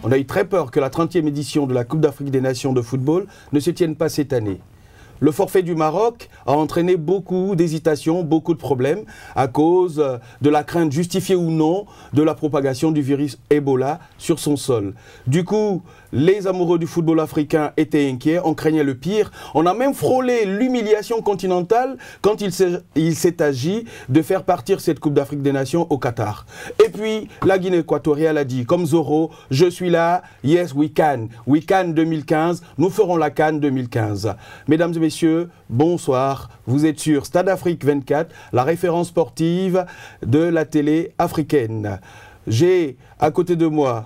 On a eu très peur que la 30e édition de la Coupe d'Afrique des Nations de football ne se tienne pas cette année. Le forfait du Maroc a entraîné beaucoup d'hésitations, beaucoup de problèmes à cause de la crainte justifiée ou non de la propagation du virus Ebola sur son sol. Du coup, les amoureux du football africain étaient inquiets, on craignait le pire. On a même frôlé l'humiliation continentale quand il s'est agi de faire partir cette Coupe d'Afrique des Nations au Qatar. Et puis, la Guinée équatoriale a dit, comme Zorro, je suis là, yes we can. We can 2015, nous ferons la CAN 2015. Mesdames et messieurs, bonsoir. Vous êtes sur Stade Afrique 24, la référence sportive de la télé africaine. J'ai à côté de moi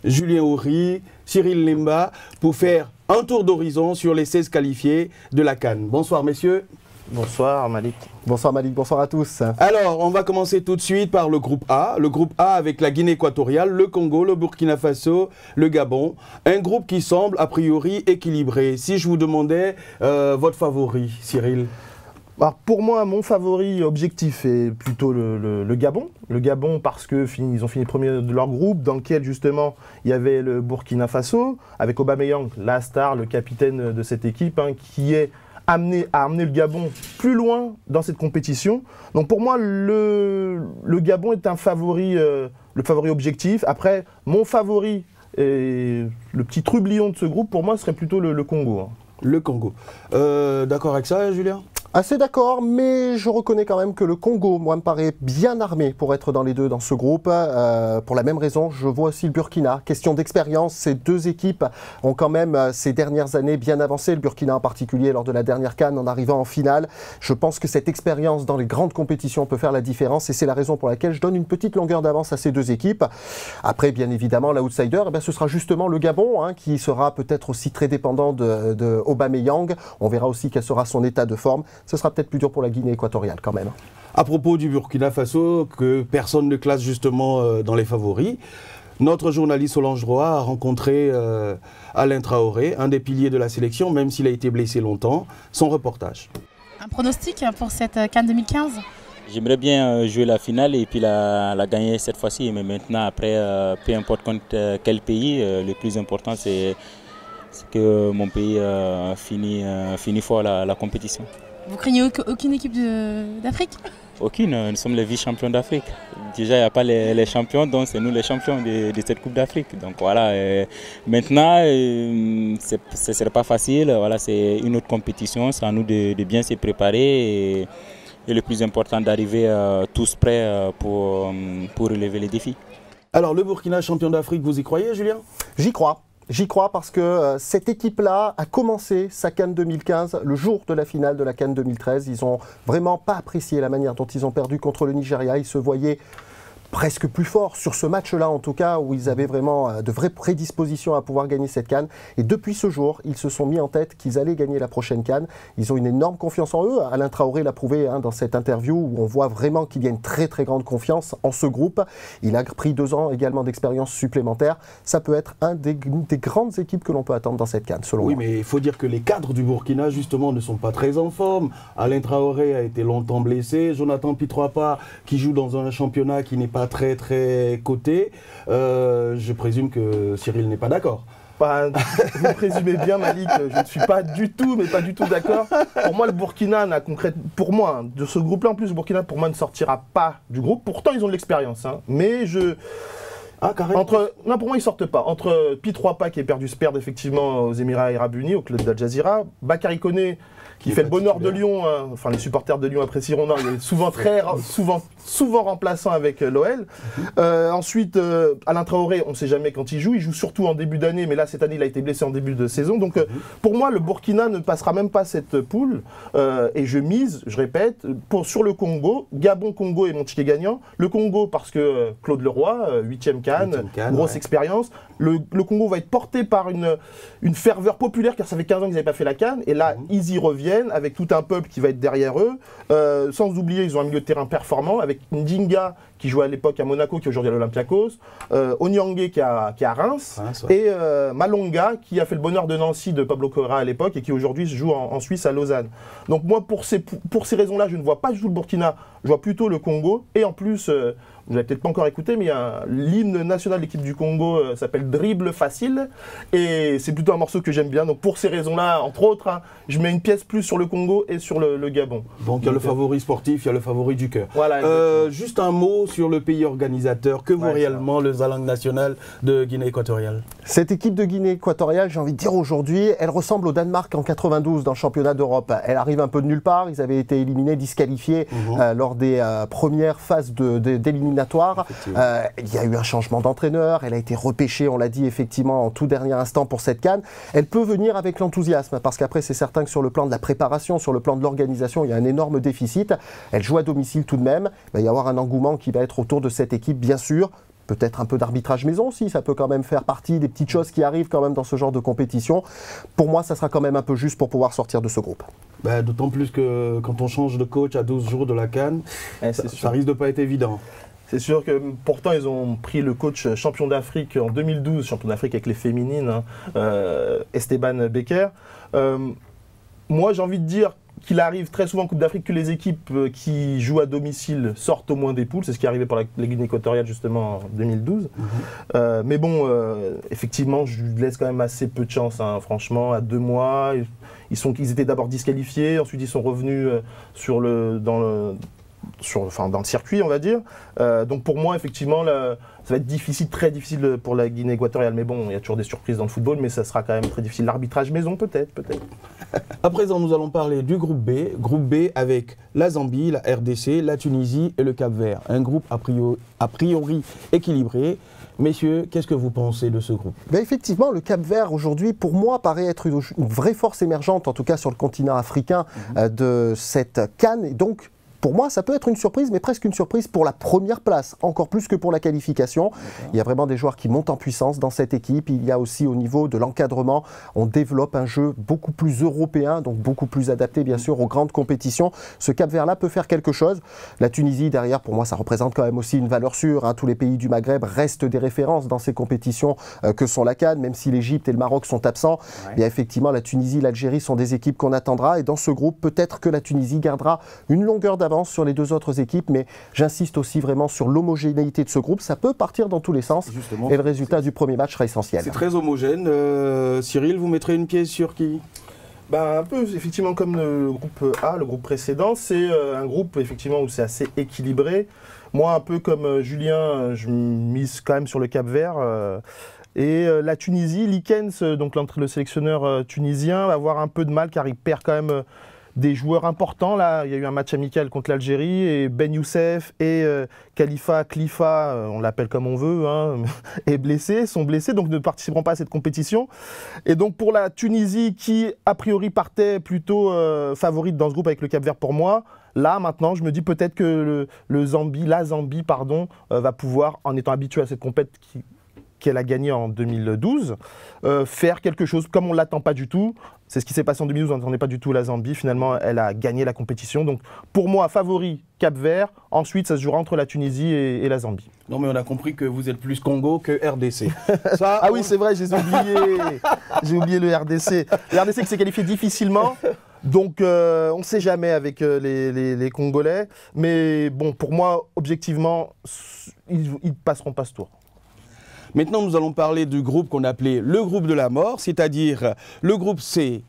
Julien Houry, Cyril Lemba, pour faire un tour d'horizon sur les 16 qualifiés de la CAN. Bonsoir messieurs. Bonsoir Malik. Bonsoir Malik, bonsoir à tous. Alors, on va commencer tout de suite par le groupe A. Le groupe A avec la Guinée équatoriale, le Congo, le Burkina Faso, le Gabon. Un groupe qui semble a priori équilibré. Si je vous demandais votre favori, Cyril? Alors pour moi, mon favori objectif est plutôt le Gabon. Le Gabon parce qu'ils ont fini premier de leur groupe, dans lequel justement il y avait le Burkina Faso, avec Aubameyang, la star, le capitaine de cette équipe, qui est a amené le Gabon plus loin dans cette compétition. Donc pour moi, le Gabon est un favori, le favori objectif. Après, mon favori, et le petit trublion de ce groupe, pour moi, serait plutôt le Congo. Le Congo. D'accord avec ça, Julien? Assez d'accord, mais je reconnais quand même que le Congo, moi, me paraît bien armé pour être dans les deux dans ce groupe. Pour la même raison, je vois aussi le Burkina. Question d'expérience, ces deux équipes ont quand même ces dernières années bien avancé. Le Burkina en particulier lors de la dernière CAN en arrivant en finale. Je pense que cette expérience dans les grandes compétitions peut faire la différence et c'est la raison pour laquelle je donne une petite longueur d'avance à ces deux équipes. Après, bien évidemment, l'outsider, ce sera justement le Gabon, qui sera peut-être aussi très dépendant de Aubameyang. On verra aussi quel sera son état de forme. Ce sera peut-être plus dur pour la Guinée équatoriale quand même. À propos du Burkina Faso, que personne ne classe justement dans les favoris, notre journaliste Solange Roy a rencontré Alain Traoré, un des piliers de la sélection, même s'il a été blessé longtemps. Son reportage. Un pronostic pour cette CAN 2015? J'aimerais bien jouer la finale et puis la gagner cette fois-ci. Mais maintenant, après, peu importe contre quel pays, le plus important c'est que mon pays finit fort la compétition. Vous craignez aucune équipe d'Afrique? Aucune, nous sommes les vice-champions d'Afrique. Déjà, il n'y a pas les champions, donc c'est nous les champions de cette Coupe d'Afrique. Donc voilà, maintenant, ce ne serait pas facile, voilà, c'est une autre compétition, c'est à nous de bien se préparer et le plus important d'arriver tous prêts pour relever les défis. Alors le Burkina champion d'Afrique, vous y croyez Julien? J'y crois. J'y crois parce que cette équipe-là a commencé sa CAN 2015 le jour de la finale de la CAN 2013. Ils n'ont vraiment pas apprécié la manière dont ils ont perdu contre le Nigeria. Ils se voyaient presque plus forts sur ce match-là, en tout cas, où ils avaient vraiment de vraies prédispositions à pouvoir gagner cette CAN. Et depuis ce jour, ils se sont mis en tête qu'ils allaient gagner la prochaine CAN. Ils ont une énorme confiance en eux. Alain Traoré l'a prouvé dans cette interview où on voit vraiment qu'il y a une très très grande confiance en ce groupe. Il a pris 2 ans également d'expérience supplémentaire. Ça peut être une des grandes équipes que l'on peut attendre dans cette CAN, selon moi. Oui, mais il faut dire que les cadres du Burkina, justement, ne sont pas très en forme. Alain Traoré a été longtemps blessé. Jonathan Pitroapa, qui joue dans un championnat qui n'est pas très coté. Je présume que Cyril n'est pas d'accord. Vous présumez bien Malik, je ne suis pas du tout, mais pas du tout d'accord. Pour moi, le Burkina n'a concrètement, pour moi, de ce groupe-là en plus, le Burkina pour moi ne sortira pas du groupe. Pourtant, ils ont de l'expérience, mais non, pour moi, ils sortent pas. Entre Pitroapa qui est perdu, se perd effectivement aux Émirats Arabes Unis, au club d'Al Jazeera, Bakary Koné qui fait le bonheur de Lyon, enfin les supporters de Lyon apprécieront, non, il est souvent remplaçant avec l'OL. Ensuite, Alain Traoré, on ne sait jamais quand il joue surtout en début d'année, mais là cette année il a été blessé en début de saison. Donc pour moi, le Burkina ne passera même pas cette poule. Et je mise, je répète, sur le Congo, Gabon, Congo et mon ticket gagnant. Le Congo parce que Claude Leroy, 8e CAN, grosse expérience. Le Congo va être porté par une ferveur populaire car ça fait 15 ans qu'ils n'avaient pas fait la CAN. Et là, ils y reviennent avec tout un peuple qui va être derrière eux. Sans oublier, ils ont un milieu de terrain performant avec Ndinga qui jouait à l'époque à Monaco, qui est aujourd'hui à l'Olympiakos, Onyangé qui est à Reims, et Malonga qui a fait le bonheur de Nancy de Pablo Correa à l'époque et qui aujourd'hui joue en Suisse à Lausanne. Donc moi, pour ces raisons-là, je ne vois pas du tout le Burkina, je vois plutôt le Congo. Et en plus, vous n'avez peut-être pas encore écouté, mais l'hymne national de l'équipe du Congo s'appelle Dribble Facile. Et c'est plutôt un morceau que j'aime bien. Donc pour ces raisons-là, entre autres, hein, je mets une pièce plus sur le Congo et sur le Gabon. Donc il y a le favori sportif, il y a le favori du cœur. Voilà, juste un mot sur le pays organisateur. Que vaut réellement le Zalang national de Guinée équatoriale? Cette équipe de Guinée équatoriale, j'ai envie de dire aujourd'hui, elle ressemble au Danemark en 92 dans le championnat d'Europe. Elle arrive un peu de nulle part. Ils avaient été éliminés, disqualifiés lors des premières phases d'éliminatoire. Il y a eu un changement d'entraîneur. Elle a été repêchée, on l'a dit effectivement, en tout dernier instant pour cette CAN. Elle peut venir avec l'enthousiasme parce qu'après, c'est certain que sur le plan de la préparation, sur le plan de l'organisation, il y a un énorme déficit. Elle joue à domicile tout de même. Il va y avoir un engouement qui va être autour de cette équipe, bien sûr. Peut-être un peu d'arbitrage maison aussi, ça peut quand même faire partie des petites choses qui arrivent quand même dans ce genre de compétition. Pour moi, ça sera quand même un peu juste pour pouvoir sortir de ce groupe. D'autant plus que quand on change de coach à 12 jours de la CAN, ça risque de pas être évident. C'est sûr que pourtant ils ont pris le coach champion d'Afrique en 2012, champion d'Afrique avec les féminines, Esteban Becker. Moi j'ai envie de dire qu'il arrive très souvent en Coupe d'Afrique que les équipes qui jouent à domicile sortent au moins des poules. C'est ce qui est arrivé pour la Guinée équatoriale justement en 2012. Mais bon, effectivement, je lui laisse quand même assez peu de chance. Hein. Franchement, à 2 mois, ils étaient d'abord disqualifiés, ensuite ils sont revenus dans le circuit, on va dire. Donc pour moi, effectivement, ça va être difficile, très difficile pour la Guinée équatoriale. Mais bon, il y a toujours des surprises dans le football, mais ça sera quand même très difficile. L'arbitrage maison, peut-être. À présent, nous allons parler du groupe B. Groupe B avec la Zambie, la RDC, la Tunisie et le Cap-Vert. Un groupe a priori équilibré. Messieurs, qu'est-ce que vous pensez de ce groupe? Effectivement, le Cap-Vert aujourd'hui, pour moi, paraît être une vraie force émergente, en tout cas sur le continent africain, de cette CAN. Et donc, pour moi, ça peut être une surprise, mais presque une surprise pour la première place, encore plus que pour la qualification. Il y a vraiment des joueurs qui montent en puissance dans cette équipe. Il y a aussi au niveau de l'encadrement, on développe un jeu beaucoup plus européen, donc beaucoup plus adapté bien sûr aux grandes compétitions. Ce Cap-Vert-là peut faire quelque chose. La Tunisie, derrière, pour moi, ça représente quand même aussi une valeur sûre. Hein. Tous les pays du Maghreb restent des références dans ces compétitions que sont la CAN, même si l'Égypte et le Maroc sont absents. Il y a effectivement la Tunisie, l'Algérie sont des équipes qu'on attendra. Et dans ce groupe, peut-être que la Tunisie gardera une longueur d'avance sur les 2 autres équipes, mais j'insiste aussi vraiment sur l'homogénéité de ce groupe. Ça peut partir dans tous les sens et le résultat du premier match sera essentiel. C'est très homogène. Cyril, vous mettrez une pièce sur qui? Un peu effectivement comme le groupe A, le groupe précédent. C'est un groupe effectivement où c'est assez équilibré. Moi, un peu comme Julien, je mise quand même sur le Cap-Vert. Et la Tunisie, Likens, donc le sélectionneur tunisien, va avoir un peu de mal car il perd quand même des joueurs importants. Là, il y a eu un match amical contre l'Algérie et Ben Youssef et Khalifa, on l'appelle comme on veut, hein, sont blessés, donc ne participeront pas à cette compétition. Et donc pour la Tunisie qui, a priori, partait plutôt favorite dans ce groupe avec le Cap-Vert pour moi, là, maintenant, je me dis peut-être que la Zambie, va pouvoir, en étant habituée à cette compétition qu'elle a gagné en 2012, faire quelque chose comme on ne l'attend pas du tout. C'est ce qui s'est passé en 2012, on n'attendait pas du tout la Zambie. Finalement, elle a gagné la compétition. Donc, pour moi, favori Cap-Vert. Ensuite, ça se jouera entre la Tunisie et la Zambie. Non, mais on a compris que vous êtes plus Congo que RDC. Oui, c'est vrai, j'ai oublié le RDC. Le RDC qui s'est qualifié difficilement. Donc, on ne sait jamais avec les Congolais. Mais bon, pour moi, objectivement, ils ne passeront pas ce tour. Maintenant, nous allons parler du groupe qu'on appelait le groupe de la mort, c'est-à-dire le groupe C,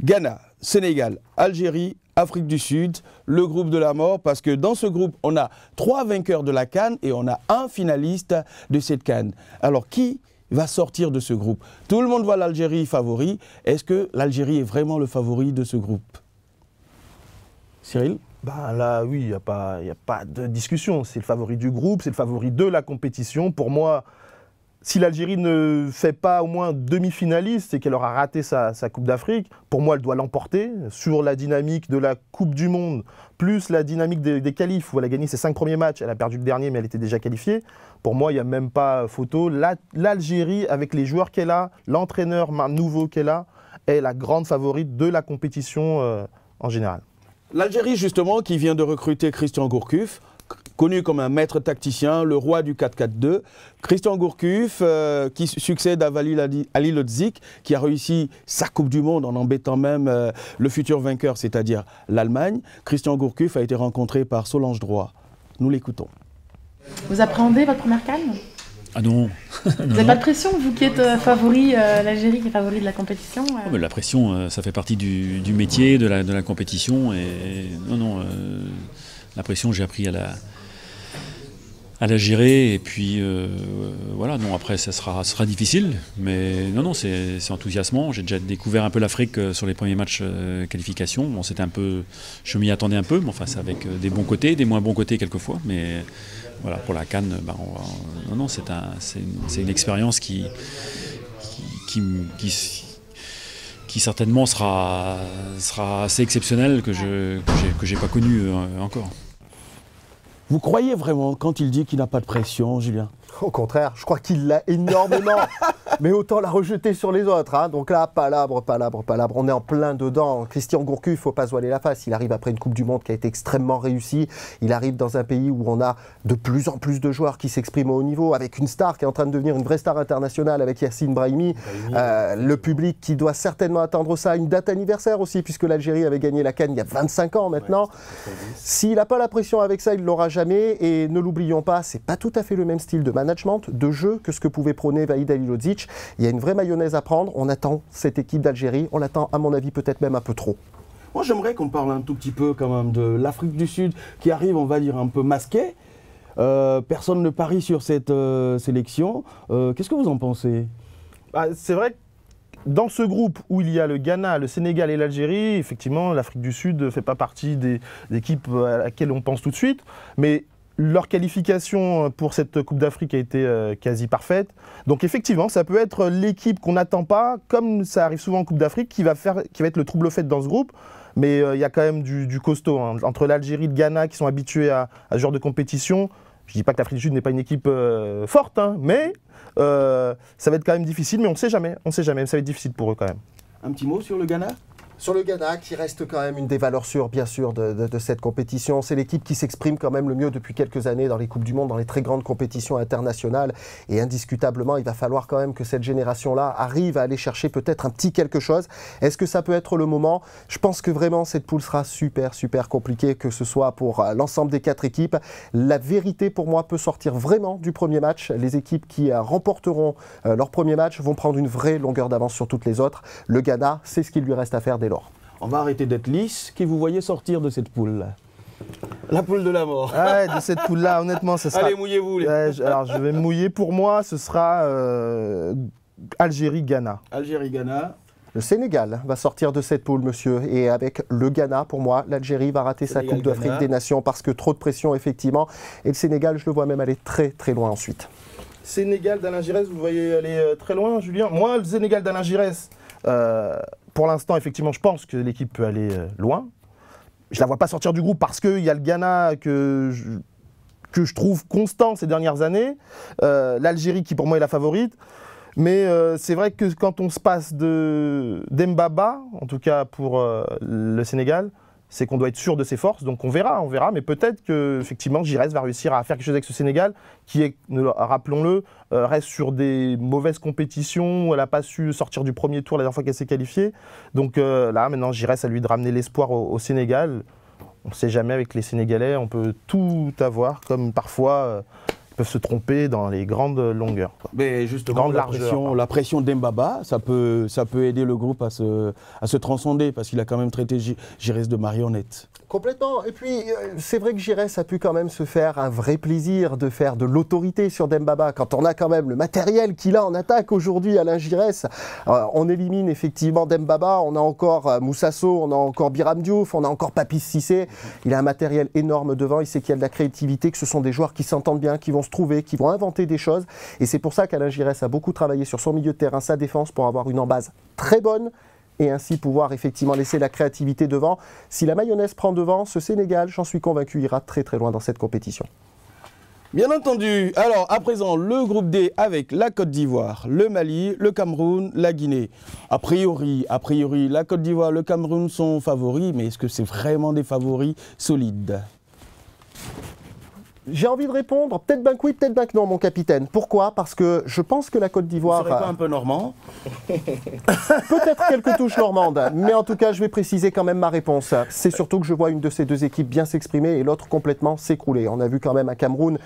Ghana, Sénégal, Algérie, Afrique du Sud, le groupe de la mort, parce que dans ce groupe, on a 3 vainqueurs de la CAN et on a un finaliste de cette CAN. Alors, qui va sortir de ce groupe? Tout le monde voit l'Algérie favori. Est-ce que l'Algérie est vraiment le favori de ce groupe? Cyril? Là, oui, il n'y a pas de discussion. C'est le favori du groupe, c'est le favori de la compétition. Pour moi, si l'Algérie ne fait pas au moins demi-finaliste et qu'elle aura raté sa Coupe d'Afrique, pour moi, elle doit l'emporter sur la dynamique de la Coupe du Monde, plus la dynamique des qualifs, où elle a gagné ses 5 premiers matchs. Elle a perdu le dernier, mais elle était déjà qualifiée. Pour moi, il n'y a même pas photo. L'Algérie, avec les joueurs qu'elle a, l'entraîneur nouveau qu'elle a, est la grande favorite de la compétition en général. L'Algérie, justement, qui vient de recruter Christian Gourcuff, connu comme un maître tacticien, le roi du 4-4-2. Christian Gourcuff, qui succède à Halilhodžić, qui a réussi sa Coupe du Monde en embêtant même le futur vainqueur, c'est-à-dire l'Allemagne. Christian Gourcuff a été rencontré par Solange Droit. Nous l'écoutons. Vous appréhendez votre première CAN? Ah non. Vous n'avez pas de pression, vous qui êtes favori, l'Algérie qui est favori de la compétition Oh, mais la pression, ça fait partie du métier, de la compétition. Et non, la pression, j'ai appris à la gérer. Et puis voilà, non, après, ça sera difficile. Mais non, c'est enthousiasmant. J'ai déjà découvert un peu l'Afrique sur les premiers matchs qualification. Bon, c'était un peu, je m'y attendais un peu, mais enfin, c'est avec des bons côtés, des moins bons côtés quelquefois. Mais voilà, pour la CAN, non, c'est une expérience qui certainement sera assez exceptionnelle que j'ai pas connue encore. Vous croyez vraiment quand il dit qu'il n'a pas de pression, Julien? Au contraire, je crois qu'il l'a énormément, mais autant la rejeter sur les autres. Hein. Donc là, palabre, on est en plein dedans. Christian Gourcuff, il ne faut pas se voiler la face. Il arrive après une Coupe du Monde qui a été extrêmement réussie. Il arrive dans un pays où on a de plus en plus de joueurs qui s'expriment au haut niveau, avec une star qui est en train de devenir une vraie star internationale avec Yassine Brahimi. Le public qui doit certainement attendre ça. Une date anniversaire aussi, puisque l'Algérie avait gagné la CAN il y a 25 ans maintenant. S'il n'a pas la pression avec ça, il ne l'aura jamais. Et ne l'oublions pas, ce n'est pas tout à fait le même style de management, de jeu que ce que pouvait prôner Vahid Halilodzic. Il y a une vraie mayonnaise à prendre. On attend cette équipe d'Algérie. On l'attend, à mon avis, peut-être même un peu trop. Moi, j'aimerais qu'on parle un tout petit peu quand même de l'Afrique du Sud qui arrive, on va dire, un peu masquée. Personne ne parie sur cette sélection. Qu'est-ce que vous en pensez? C'est vrai que dans ce groupe où il y a le Ghana, le Sénégal et l'Algérie, effectivement, l'Afrique du Sud ne fait pas partie des équipes à laquelle on pense tout de suite. Mais leur qualification pour cette Coupe d'Afrique a été quasi parfaite. Donc effectivement, ça peut être l'équipe qu'on n'attend pas, comme ça arrive souvent en Coupe d'Afrique, qui va être le trouble-fête dans ce groupe. Mais il y a quand même du costaud. Hein. Entre l'Algérie et le Ghana qui sont habitués à ce genre de compétition, je ne dis pas que l'Afrique du Sud n'est pas une équipe forte, hein, mais ça va être quand même difficile. Mais on ne sait jamais, ça va être difficile pour eux quand même. Un petit mot sur le Ghana? Sur le Ghana, qui reste quand même une des valeurs sûres, bien sûr, de cette compétition. C'est l'équipe qui s'exprime quand même le mieux depuis quelques années dans les Coupes du Monde, dans les très grandes compétitions internationales. Et indiscutablement, il va falloir quand même que cette génération-là arrive à aller chercher peut-être un petit quelque chose. Est-ce que ça peut être le moment? Je pense que vraiment, cette poule sera super compliquée, que ce soit pour l'ensemble des 4 équipes. La vérité, pour moi, peut sortir vraiment du premier match. Les équipes qui remporteront leur premier match vont prendre une vraie longueur d'avance sur toutes les autres. Le Ghana, c'est ce qu'il lui reste à faire dès lors. On va arrêter d'être lisse. Qui vous voyez sortir de cette poule? La poule de la mort. Ouais, de cette poule-là, honnêtement, ce sera... Allez, mouillez-vous. Alors, je vais me mouiller. Pour moi, ce sera Algérie-Ghana. Algérie-Ghana. Le Sénégal va sortir de cette poule, monsieur. Et avec le Ghana, pour moi, l'Algérie va rater sa Coupe d'Afrique des Nations parce que trop de pression, effectivement. Et le Sénégal, je le vois même aller très loin ensuite. Sénégal d'Alain Giresse, vous voyez aller très loin, Julien? Moi, le Sénégal d'Alain Giresse, pour l'instant, effectivement, je pense que l'équipe peut aller loin. Je ne la vois pas sortir du groupe parce qu'il y a le Ghana que je trouve constant ces dernières années. L'Algérie qui, pour moi, est la favorite. Mais c'est vrai que quand on se passe d'Embaba, en tout cas pour le Sénégal, c'est qu'on doit être sûr de ses forces. Donc on verra. Mais peut-être qu'effectivement, Giresse va réussir à faire quelque chose avec ce Sénégal qui est, rappelons-le, reste sur des mauvaises compétitions où elle n'a pas su sortir du premier tour la dernière fois qu'elle s'est qualifiée. Donc là, maintenant, Giresse à lui de ramener l'espoir au Sénégal. On ne sait jamais avec les Sénégalais, on peut tout avoir, comme parfois... peuvent se tromper dans les grandes longueurs. Mais justement, la pression d'Embaba, ça peut aider le groupe à se transcender, parce qu'il a quand même traité Giresse de marionnette. Complètement. Et puis, c'est vrai que Giresse a pu quand même se faire un vrai plaisir de faire de l'autorité sur Dembaba. Quand on a quand même le matériel qu'il a en attaque aujourd'hui, Alain Giresse, on élimine effectivement Dembaba, on a encore Moussa Sow, on a encore Biram Diouf, on a encore Papis Cissé. Il a un matériel énorme devant, il sait qu'il y a de la créativité, que ce sont des joueurs qui s'entendent bien, qui vont se trouver, qui vont inventer des choses. Et c'est pour ça qu'Alain Giresse a beaucoup travaillé sur son milieu de terrain, sa défense, pour avoir une embase très bonne, et ainsi pouvoir effectivement laisser la créativité devant. Si la mayonnaise prend devant, ce Sénégal, j'en suis convaincu, ira très loin dans cette compétition. Bien entendu. Alors, à présent, le groupe D avec la Côte d'Ivoire, le Mali, le Cameroun, la Guinée. A priori, la Côte d'Ivoire, le Cameroun sont favoris, mais est-ce que c'est vraiment des favoris solides ? J'ai envie de répondre, peut-être bien que oui, peut-être bien que non, mon capitaine. Pourquoi? Parce que je pense que la Côte d'Ivoire... Vous serez pas un peu normand? Peut-être quelques touches normandes, mais en tout cas, je vais préciser quand même ma réponse. C'est surtout que je vois une de ces deux équipes bien s'exprimer et l'autre complètement s'écrouler. On a vu quand même un Cameroun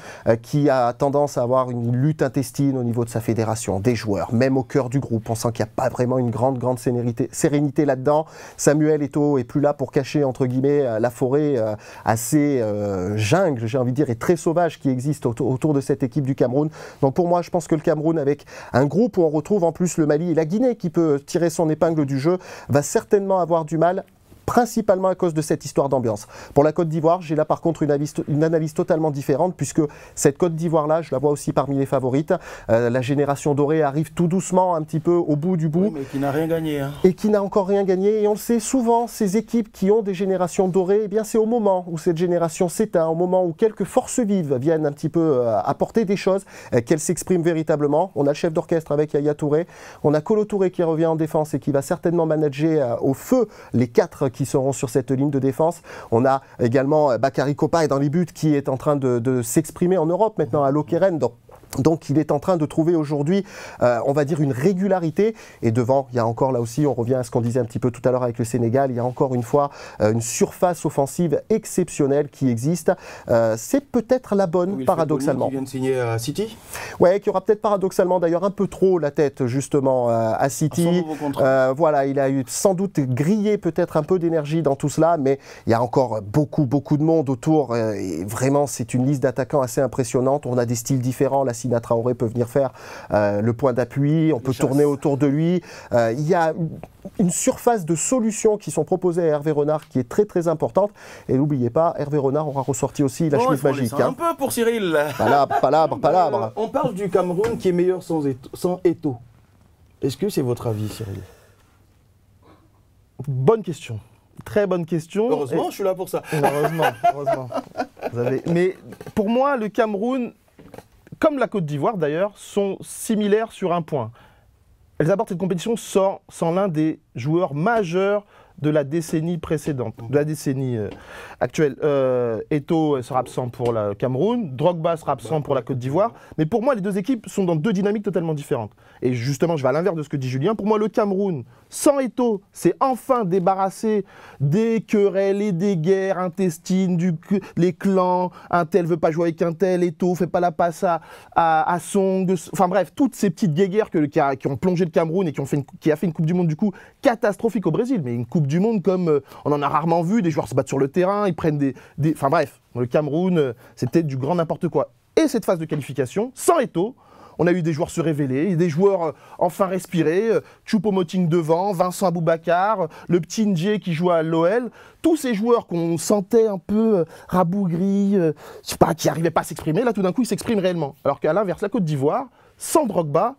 qui a tendance à avoir une lutte intestine au niveau de sa fédération, des joueurs, même au cœur du groupe. On sent qu'il n'y a pas vraiment une grande sérénité là-dedans. Samuel Eto'o est plus là pour cacher, entre guillemets, la forêt assez jungle, j'ai envie de dire, et très sauvage qui existe autour de cette équipe du Cameroun. Donc pour moi, je pense que le Cameroun, avec un groupe où on retrouve en plus le Mali et la Guinée qui peut tirer son épingle du jeu, va certainement avoir du mal, principalement à cause de cette histoire d'ambiance. Pour la Côte d'Ivoire, j'ai là par contre une analyse totalement différente, puisque cette Côte d'Ivoire-là, je la vois aussi parmi les favorites. La génération dorée arrive tout doucement, un petit peu au bout du bout. Oui, mais qui n'a rien gagné. Hein. Et qui n'a encore rien gagné. Et on le sait souvent, ces équipes qui ont des générations dorées, eh bien c'est au moment où cette génération s'éteint, au moment où quelques forces vives viennent un petit peu apporter des choses, qu'elles s'expriment véritablement. On a le chef d'orchestre avec Yaya Touré, on a Kolo Touré qui revient en défense et qui va certainement manager au feu les 4 qui seront sur cette ligne de défense. On a également Bakary Kopa dans les buts qui est en train de s'exprimer en Europe maintenant à Lokeren. Donc il est en train de trouver aujourd'hui, on va dire, une régularité. Et devant, il y a encore là aussi, on revient à ce qu'on disait un petit peu tout à l'heure avec le Sénégal, il y a encore une fois une surface offensive exceptionnelle qui existe. C'est peut-être la bonne, paradoxalement. Qui vient de signer à City. Ouais, qui aura peut-être paradoxalement d'ailleurs un peu trop la tête justement à City. Voilà, il a eu sans doute grillé peut-être un peu d'énergie dans tout cela, mais il y a encore beaucoup de monde autour. Et vraiment, c'est une liste d'attaquants assez impressionnante. On a des styles différents. La Sina Traoré peut venir faire le point d'appui, on peut tourner autour de lui. Il y a une surface de solutions qui sont proposées à Hervé Renard qui est très importante. Et n'oubliez pas, Hervé Renard aura ressorti aussi la chemise magique. Un peu pour Cyril. Palabre. On parle du Cameroun qui est meilleur sans Eto'o. Est-ce que c'est votre avis, Cyril? Bonne question. Très bonne question. Heureusement, je suis là pour ça. Heureusement. Mais pour moi, le Cameroun, comme la Côte d'Ivoire d'ailleurs, sont similaires sur un point. Elles abordent cette compétition sans l'un des joueurs majeurs de la décennie précédente, de la décennie actuelle. Eto'o sera absent pour le Cameroun, Drogba sera absent pour la Côte d'Ivoire. Mais pour moi, les deux équipes sont dans deux dynamiques totalement différentes. Et justement, je vais à l'inverse de ce que dit Julien. Pour moi, le Cameroun, sans Eto'o, c'est enfin débarrassé des querelles et des guerres intestines, les clans, un tel veut pas jouer avec un tel, Eto'o fait pas la passe à Song. Enfin bref, toutes ces petites guéguerres qui ont plongé le Cameroun et qui a fait une Coupe du Monde du coup catastrophique au Brésil. Mais une Coupe du Monde comme on en a rarement vu, des joueurs se battent sur le terrain, ils prennent Enfin bref, le Cameroun, c'était du grand n'importe quoi. Et cette phase de qualification, sans Eto'o, on a eu des joueurs se révéler, des joueurs enfin respirer, Choupo-Moting devant, Vincent Aboubakar, le petit Ndjé qui joue à l'OL, tous ces joueurs qu'on sentait un peu rabougris, qui n'arrivaient pas à s'exprimer, là tout d'un coup ils s'expriment réellement. Alors qu'à l'inverse, la Côte d'Ivoire, sans Drogba,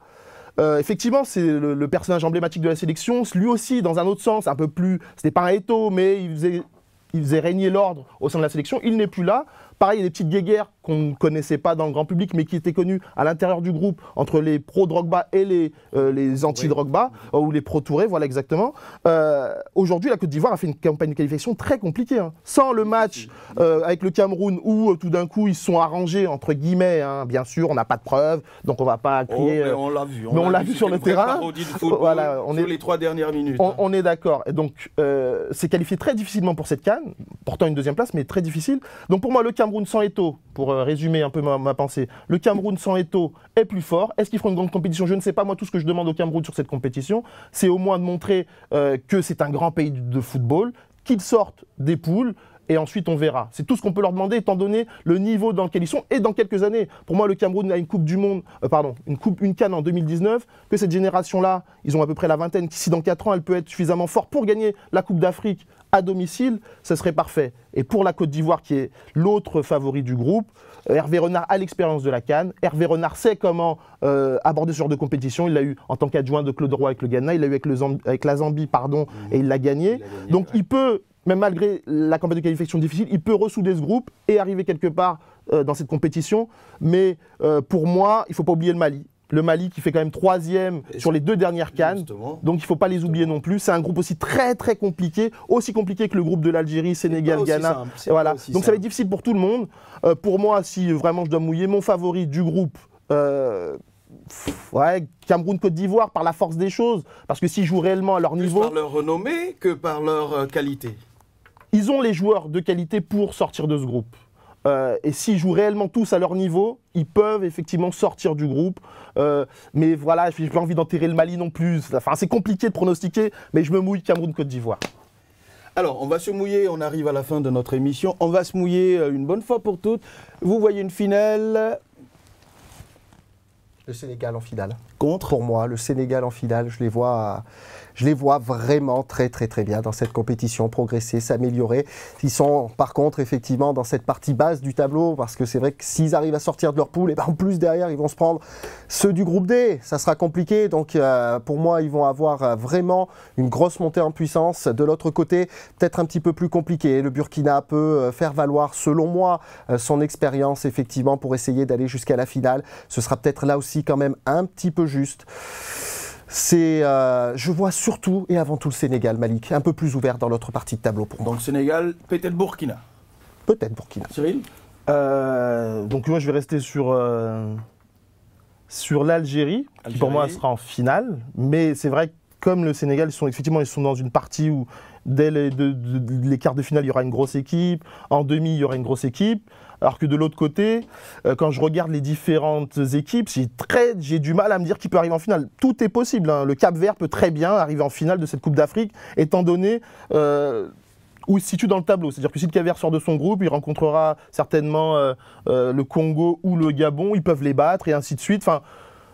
effectivement, c'est le personnage emblématique de la sélection. Lui aussi, dans un autre sens, un peu plus... C'était pas un Eto'o, mais il faisait régner l'ordre au sein de la sélection. Il n'est plus là. Pareil, il y a des petites guéguerres qu'on ne connaissait pas dans le grand public, mais qui étaient connues à l'intérieur du groupe entre les pro-Drogba et les anti-Drogba, ou les pro-Touré, voilà exactement. Aujourd'hui, la Côte d'Ivoire a fait une campagne de qualification très compliquée. Hein. Sans le match avec le Cameroun, où tout d'un coup, ils se sont arrangés, entre guillemets, hein. Bien sûr, on n'a pas de preuves, donc on ne va pas crier... mais on l'a vu. Mais on l'a vu sur le terrain. Voilà, sur les 3 dernières minutes. On est d'accord. Et donc, c'est qualifié très difficilement pour cette CAN, portant une deuxième place, mais très difficile. Donc pour moi, le Cameroun sans Eto'o, pour résumer un peu ma pensée, le Cameroun sans Eto'o est plus fort. Est-ce qu'ils feront une grande compétition? Je ne sais pas. Moi, tout ce que je demande au Cameroun sur cette compétition, c'est au moins de montrer que c'est un grand pays de football, qu'ils sortent des poules, et ensuite on verra. C'est tout ce qu'on peut leur demander, étant donné le niveau dans lequel ils sont, et dans quelques années. Pour moi, le Cameroun a une Coupe du Monde, une CAN en 2019, que cette génération-là, ils ont à peu près la vingtaine, si dans 4 ans, elle peut être suffisamment forte pour gagner la Coupe d'Afrique à domicile, ça serait parfait. Et pour la Côte d'Ivoire, qui est l'autre favori du groupe, Hervé Renard a l'expérience de la CAN. Hervé Renard sait comment aborder ce genre de compétition. Il l'a eu en tant qu'adjoint de Claude Roy avec le Ghana, il l'a eu avec la Zambie, et il l'a gagné. Donc il peut, même malgré la campagne de qualification difficile, il peut ressouder ce groupe et arriver quelque part dans cette compétition. Mais pour moi, il ne faut pas oublier le Mali. Le Mali qui fait quand même 3e sur les 2 dernières CAN. Justement. Donc il ne faut pas les oublier non plus. C'est un groupe aussi très très compliqué, aussi compliqué que le groupe de l'Algérie, Sénégal, Ghana. Voilà. Donc ça va être difficile pour tout le monde. Pour moi, si vraiment je dois mouiller, mon favori du groupe, ouais, Cameroun-Côte d'Ivoire par la force des choses. Parce que s'ils jouent réellement à leur Plus niveau... par leur renommée que par leur qualité. Ils ont les joueurs de qualité pour sortir de ce groupe. Et s'ils jouent réellement tous à leur niveau, ils peuvent effectivement sortir du groupe. Mais voilà, je n'ai pas envie d'enterrer le Mali non plus. Enfin, c'est compliqué de pronostiquer, mais je me mouille Cameroun-Côte d'Ivoire. Alors, on va se mouiller, on arrive à la fin de notre émission. On va se mouiller une bonne fois pour toutes. Vous voyez une finale Le Sénégal en finale. contre. Pour moi, le Sénégal en finale, je les vois vraiment très bien dans cette compétition, progresser, s'améliorer. Ils sont par contre effectivement dans cette partie basse du tableau, parce que c'est vrai que s'ils arrivent à sortir de leur poule, et ben en plus derrière ils vont se prendre ceux du groupe D, ça sera compliqué. Donc pour moi ils vont avoir vraiment une grosse montée en puissance. De l'autre côté, peut-être un petit peu plus compliqué. Le Burkina peut faire valoir, selon moi, son expérience effectivement pour essayer d'aller jusqu'à la finale. Ce sera peut-être là aussi quand même un petit peu juste. Je vois surtout et avant tout le Sénégal, Malik, un peu plus ouvert dans l'autre partie de tableau pour moi. Donc Sénégal, peut-être Burkina. Peut-être Burkina. Cyril? Donc moi je vais rester sur l'Algérie, qui pour moi sera en finale. Mais c'est vrai que comme le Sénégal, ils sont dans une partie où dès les quarts de finale, il y aura une grosse équipe. En demi, il y aura une grosse équipe. Alors que de l'autre côté, quand je regarde les différentes équipes, j'ai du mal à me dire qui peut arriver en finale. Tout est possible, hein. Le Cap-Vert peut très bien arriver en finale de cette Coupe d'Afrique, étant donné où il se situe dans le tableau. C'est-à-dire que si le Cap-Vert sort de son groupe, il rencontrera certainement le Congo ou le Gabon. Ils peuvent les battre et ainsi de suite. Enfin,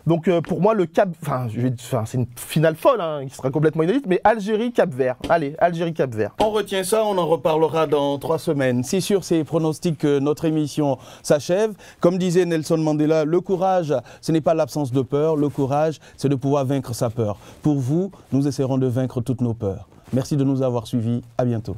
donc pour moi, c'est une finale folle, hein, qui sera complètement inédite, mais Algérie-Cap-Vert. Allez, Algérie-Cap-Vert. On retient ça, on en reparlera dans 3 semaines. C'est sur ces pronostics que notre émission s'achève. Comme disait Nelson Mandela, le courage, ce n'est pas l'absence de peur. Le courage, c'est de pouvoir vaincre sa peur. Pour vous, nous essaierons de vaincre toutes nos peurs. Merci de nous avoir suivis. À bientôt.